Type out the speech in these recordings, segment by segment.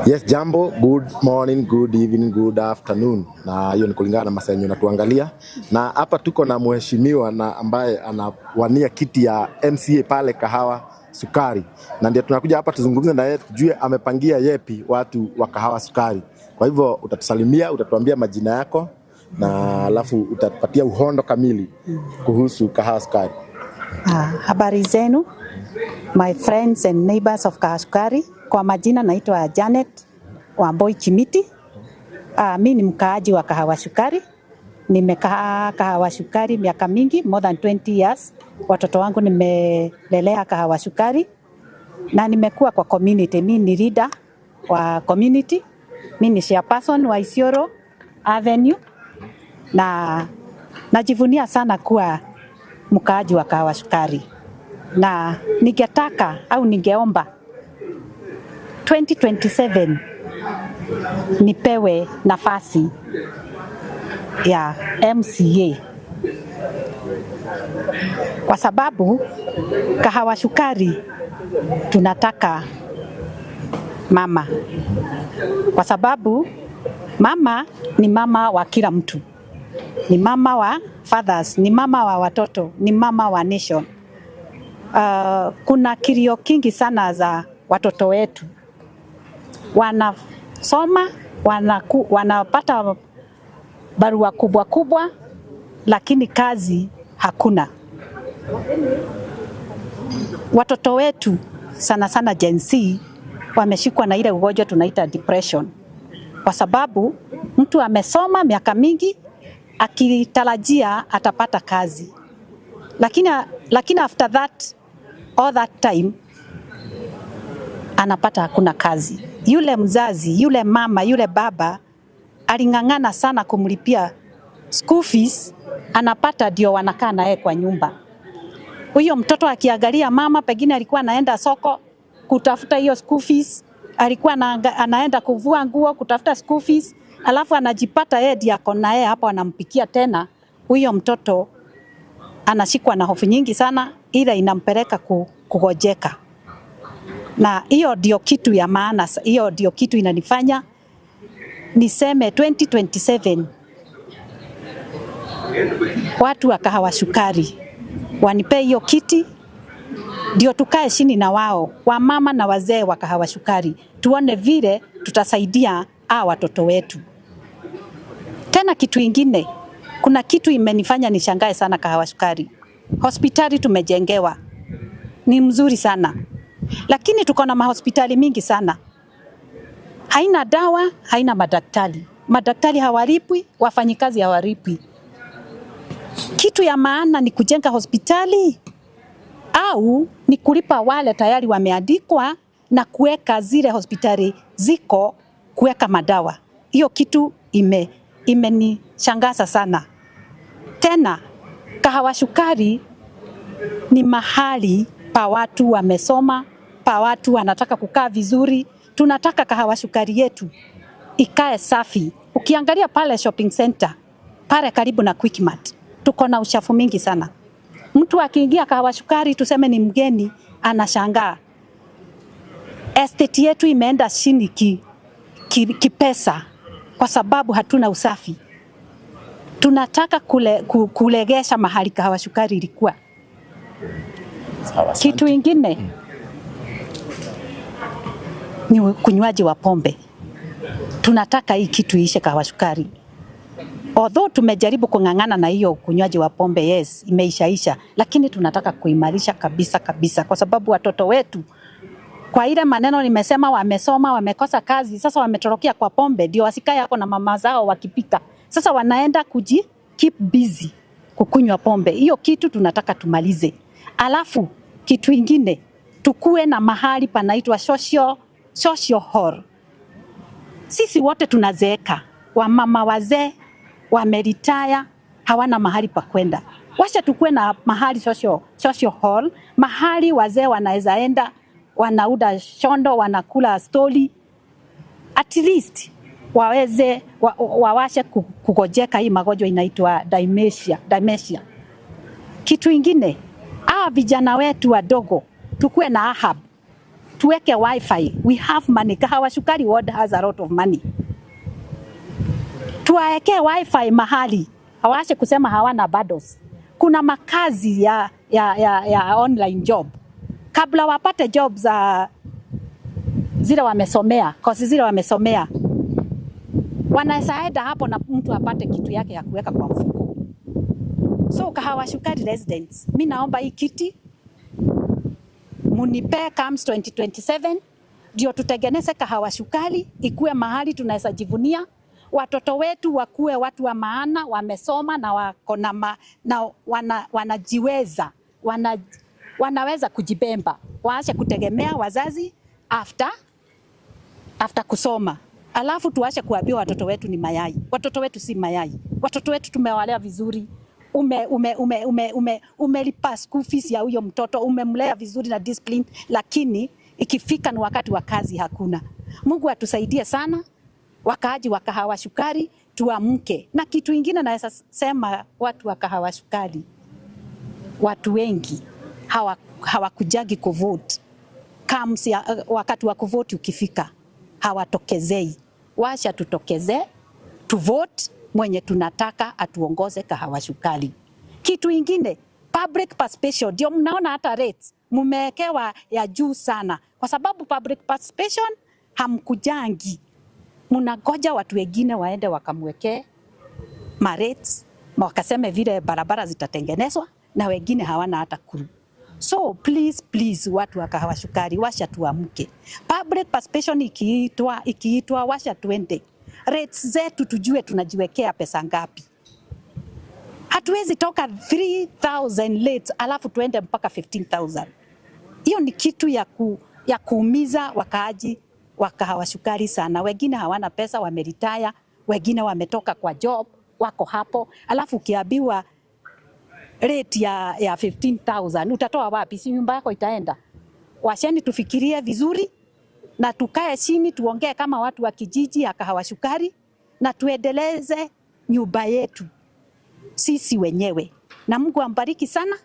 Yes, jambo, good morning, good evening, good afternoon. Na hiyo ni kulingana na masaa yenye unatuangalia. Na hapa tuko na mheshimiwa na ambaye anawania kiti ya MCA pale Kahawa Sukari. Na ndio tunakuja hapa tuzungumze na yeye tujue amepangia yepi watu wa Kahawa Sukari. Kwa hivyo utatusalimia, utatuambia majina yako na alafu utatupatia uhondo kamili kuhusu Kahawa Sukari. Habari zenu, my friends and neighbors of Kahawa Sukari. Kwa majina naitwa Janet Wamboi Kimiti. Mimi ni mkaaji wa Kahawa Sukari. Nimekaa Kahawa Sukari miaka mingi, more than 20 years. Watoto wangu nimelelea Kahawa Sukari na nimekuwa kwa community. Mimi ni leader wa community. Mimi ni chairperson wa Isiolo Avenue na najivunia sana kuwa mkaaji wa Kahawa Sukari. Na ningetaka au ningeomba 2027 nipewe nafasi ya MCA kwa sababu Kahawa Sukari tunataka mama, kwa sababu mama ni mama wa kila mtu, ni mama wa fathers, ni mama wa watoto, ni mama wa nation. Kuna kilio kingi sana za watoto wetu, wanasoma, wanapata barua kubwa kubwa, lakini kazi hakuna. Watoto wetu sana sana Gen Z wameshikwa na ile ugonjwa tunaita depression, kwa sababu mtu amesoma miaka mingi akitarajia atapata kazi, lakini after that, all that time anapata hakuna kazi. Yule mzazi, yule mama, yule baba aling'ang'ana sana kumlipia school fees, anapata ndio wanakaa naye kwa nyumba. Huyo mtoto akiangalia mama pengine alikuwa anaenda soko kutafuta hiyo school fees, alikuwa anaenda kuvua nguo kutafuta school fees, alafu anajipata yeye ndiye ako naye hapo anampikia tena. Huyo mtoto anashikwa na hofu nyingi sana, ile inampeleka kugojeka. Na hiyo ndio kitu ya maana, hiyo ndio kitu inanifanya niseme 2027 watu wa Kahawa Sukari wanipe hiyo kiti, ndio tukae chini na wao, wamama na wazee wa Kahawa Sukari, tuone vile tutasaidia watoto wetu. Tena kitu ingine, kuna kitu imenifanya nishangae sana Kahawa Sukari. Hospitali tumejengewa, ni mzuri sana, lakini tuko na mahospitali mingi sana, haina dawa, haina madaktari. Madaktari hawalipwi, wafanyikazi hawalipwi. Kitu ya maana ni kujenga hospitali au ni kulipa wale tayari wameandikwa na kuweka zile hospitali ziko kuweka madawa. Hiyo kitu imenishangaza sana. Tena Kahawa Sukari ni mahali pa watu wamesoma, pa watu wanataka kukaa vizuri. Tunataka Kahawa Sukari yetu ikae safi. Ukiangalia pale shopping center, pale karibu na Quickmart, tuko na uchafu mingi sana. Mtu akiingia Kahawa Sukari tuseme ni mgeni, anashangaa. Estate yetu imeenda chini kipesa kwa sababu hatuna usafi. Tunataka kulegesha mahali Kahawa Sukari ilikuwa. Kitu ingine ni kunywaji wa pombe. Tunataka hii kitu iishe Kahawa Sukari. Although tumejaribu kung'ang'ana na hiyo kunywaji wa pombe, yes, imeishaisha, lakini tunataka kuimarisha kabisa kwa sababu watoto wetu kwa ile maneno nimesema wamesoma, wamekosa kazi, sasa wametorokea kwa pombe, ndio wasikae hapo na mama zao wakipika. Sasa wanaenda keep busy kukunywa pombe. Hiyo kitu tunataka tumalize. Alafu kitu ingine, tukue na mahali panaitwa social hall. Sisi wote tunazeeka, wamama wazee wameretire, hawana mahali pa kwenda. Wacha tukue na mahali social hall, mahali wazee wanaweza enda, wanauda shondo, wanakula stoli, at least waweze wawashe kugojeka hii magonjwa inaitwa dementia. Kitu ingine, vijana wetu wadogo tukue na ahab. tuweke wifi. We have money. Kahawa Sukari Ward has a lot of money. Tuwaeke wifi mahali. Hawaache kusema hawana bundles. Kuna makazi ya online job. Kabla wapate job za zile wamesomea, kozi zile wamesomea, wanaweza enda hapo na mtu apate kitu yake ya kuweka kwa mfuko. So Kahawa Sukari residents, mimi naomba hii kiti munipe comes 2027 ndio tutengeneze Kahawa Sukari ikuwe mahali tunaweza jivunia, watoto wetu wakuwe watu wa maana, wamesoma na wako na wanajiweza, wanaweza kujibemba, waache kutegemea wazazi after kusoma. Alafu tuache kuambia watoto wetu ni mayai. Watoto wetu si mayai. Watoto wetu tumewalea vizuri. Umelipa school fees ya huyo mtoto, umemlea vizuri na discipline, lakini ikifika ni wakati wa kazi hakuna. Mungu atusaidie sana. Wakaaji wa Kahawa Sukari tuamke. Na kitu ingine naweza sema, watu wa Kahawa Sukari, watu wengi hawakujagi kuvote. Wakati wa kuvote ukifika hawatokezei. Washa tutokeze, tuvote mwenye tunataka atuongoze Kahawa Sukari. Kitu ingine, public participation, ndio mnaona hata rates mumewekewa ya juu sana, kwa sababu public participation hamkujangi. Mnagoja watu wengine waende wakamwekee ma rates, wakaseme vile barabara zitatengenezwa, na wengine hawana hata kuru. So please watu wa Kahawa Sukari, washa tuamke. Public participation ikiitwa washa tuende. Rates zetu tujue tunajiwekea pesa ngapi. Hatuwezi toka 3,000 rates alafu tuende mpaka 15,000. Hiyo ni kitu ya kuumiza wakaaji wa Kahawa Sukari sana. Wengine hawana pesa, wameretire, wengine wametoka kwa job, wako hapo. Alafu ukiambiwa rate ya 15,000 utatoa wapi? Si nyumba yako itaenda. Washeni tufikirie vizuri na tukae chini tuongee kama watu wa kijiji ya Kahawa Sukari na tuendeleze nyumba yetu sisi wenyewe. Na Mungu ambariki sana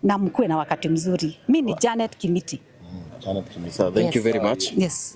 na mkuwe na wakati mzuri. Mimi ni Janet Kimiti. Janet Kimiti. Thank you very much. Yes.